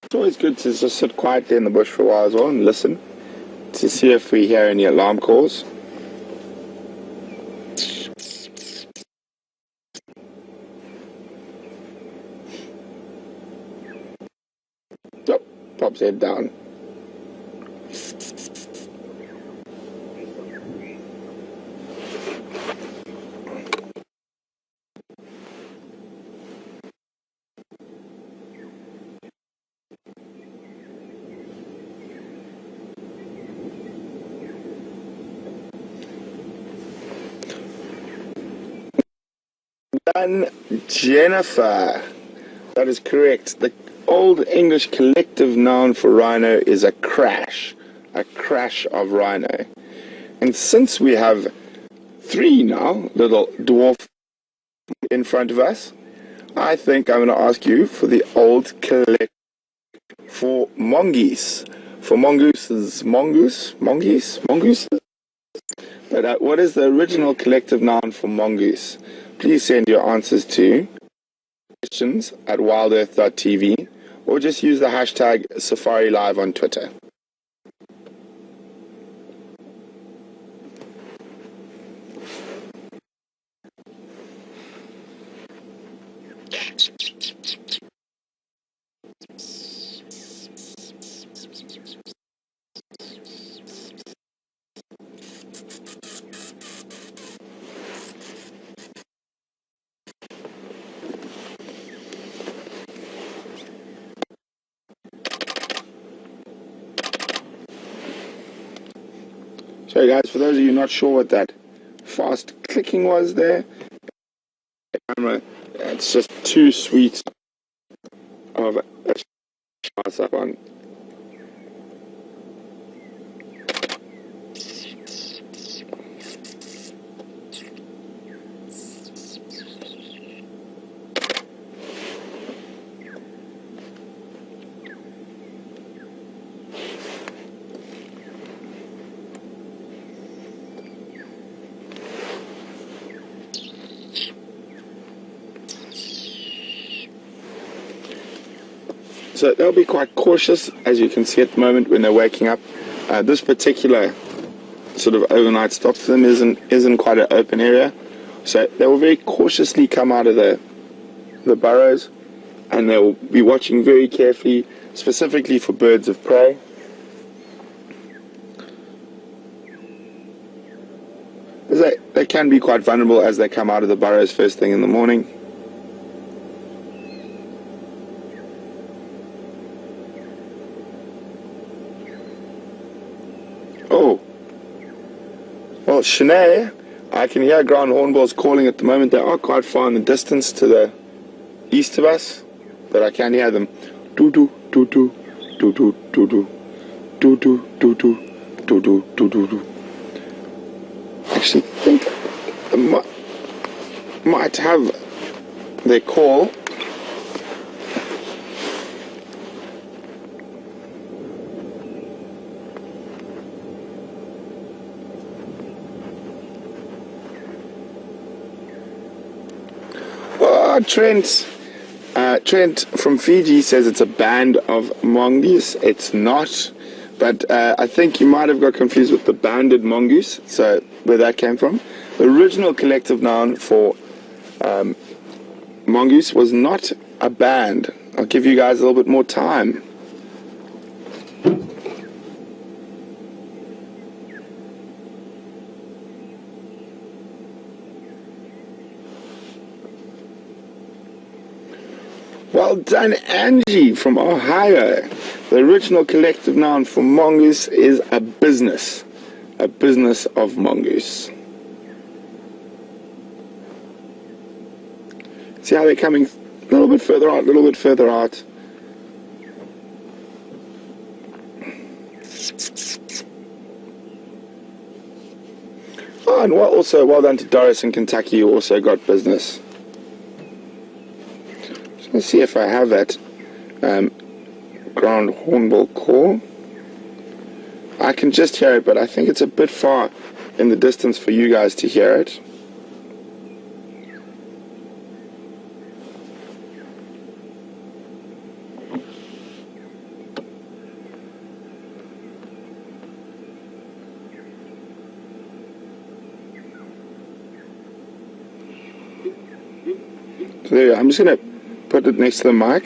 It's always good to just sit quietly in the bush for a while as well and listen to see if we hear any alarm calls. Oh, pops head down. Done, Jennifer. That is correct. The Old English collective noun for rhino is a crash of rhino. And since we have 3 now, little dwarf in front of us, I think I'm going to ask you for the old collective for mongoose. For mongooses, mongooses? But what is the original collective noun for mongoose? Please send your answers to questions at WildEarth.tv or just use the hashtag Safari Live on Twitter. So guys, for those of you not sure what that fast clicking was there, camera, it's just too sweet of a pass up on. So they'll be quite cautious, as you can see at the moment when they're waking up. This particular sort of overnight stop for them isn't quite an open area, so they will very cautiously come out of the burrows, and they will be watching very carefully, specifically for birds of prey. They can be quite vulnerable as they come out of the burrows first thing in the morning. Oh, well, Shanae, I can hear ground hornbills calling at the moment. They are quite far in the distance to the east of us, but I can hear them. Doo-doo, doo-doo, doo-doo, doo-doo, doo-doo, doo-doo, doo-doo, doo-doo. I actually think I might have their call. Trent from Fiji says it's a band of mongoose. It's not, but I think you might have got confused with the banded mongoose, so where that came from. The original collective noun for mongoose was not a band. I'll give you guys a little bit more time. Well done, Angie from Ohio. The original collective noun for mongoose is a business of mongoose. See how they're coming a little bit further out, Oh, and also well done to Doris in Kentucky, who also got business. Let's see if I have that ground hornbill call. I can just hear it, but I think it's a bit far in the distance for you guys to hear it. So there you go. I'm just going to put it next to the mic.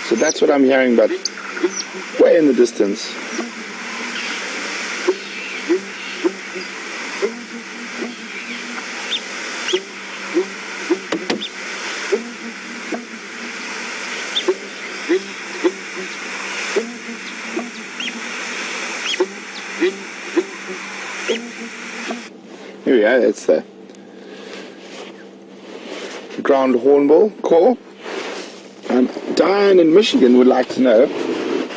So that's what I'm hearing, but way in the distance. Here we go, it's the ground hornbill call. Diane in Michigan would like to know,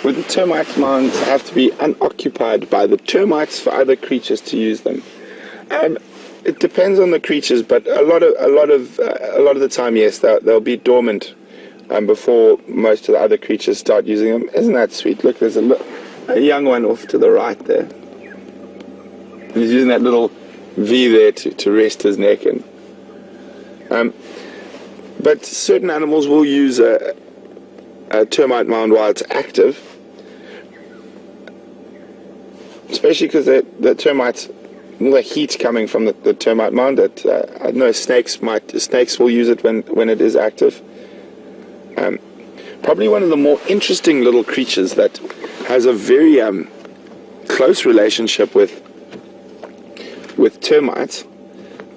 would the termite mounds have to be unoccupied by the termites for other creatures to use them? It depends on the creatures, but a lot of the time, yes, they'll be dormant before most of the other creatures start using them. Isn't that sweet? Look, there's a young one off to the right there. He's using that little V there to rest his neck in. But certain animals will use a termite mound while it's active, especially because the termites, all the heat coming from the termite mound. That I know snakes will use it when it is active. Probably one of the more interesting little creatures that has a very close relationship with termites.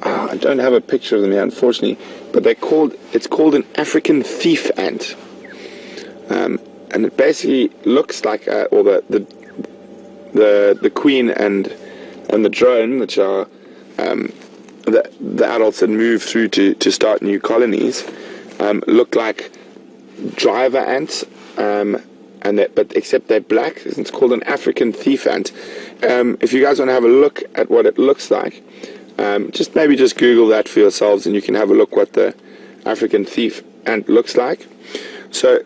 I don't have a picture of them here, unfortunately, but it's called an African thief ant, and it basically looks like the queen and the drone, which are the adults that move through to start new colonies, look like driver ants, but except they're black. It's called an African thief ant. If you guys want to have a look at what it looks like, just Google that for yourselves, and you can have a look what the African thief ant looks like. So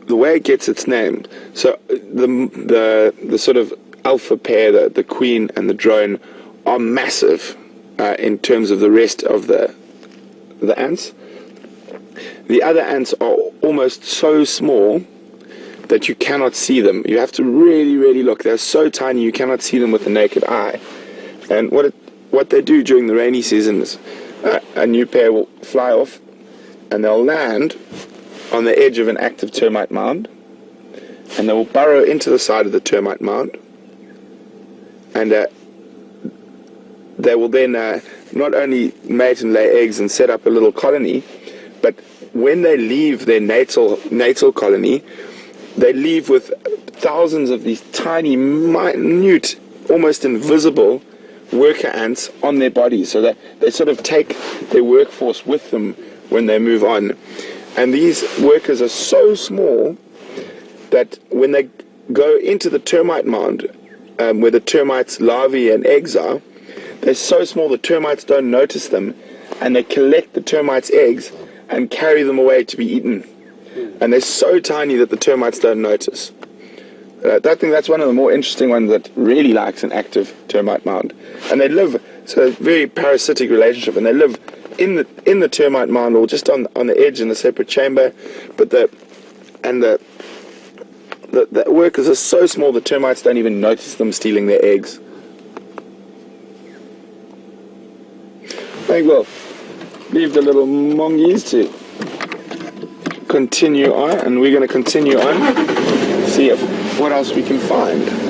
the way it gets its name, so the sort of alpha pair, the queen and the drone, are massive in terms of the rest of the ants. The other ants are almost so small that you cannot see them. You have to really, really look. They're so tiny you cannot see them with the naked eye. And what they do during the rainy season is a new pair will fly off and they'll land on the edge of an active termite mound, and they will burrow into the side of the termite mound, and they will then not only mate and lay eggs and set up a little colony, but when they leave their natal colony, they leave with thousands of these tiny, minute, almost invisible worker ants on their bodies, so that they sort of take their workforce with them when they move on. And these workers are so small that when they go into the termite mound, where the termites' larvae and eggs are, they're so small the termites don't notice them, and they collect the termites' eggs and carry them away to be eaten. And they're so tiny that the termites don't notice. I think that's one of the more interesting ones that really likes an active termite mound. And they live, so a very parasitic relationship, and they live in the termite mound or just on the edge in a separate chamber. But the workers are so small the termites don't even notice them stealing their eggs. I think we'll leave the little mongoose to continue on, and we're going to continue on, see what else we can find.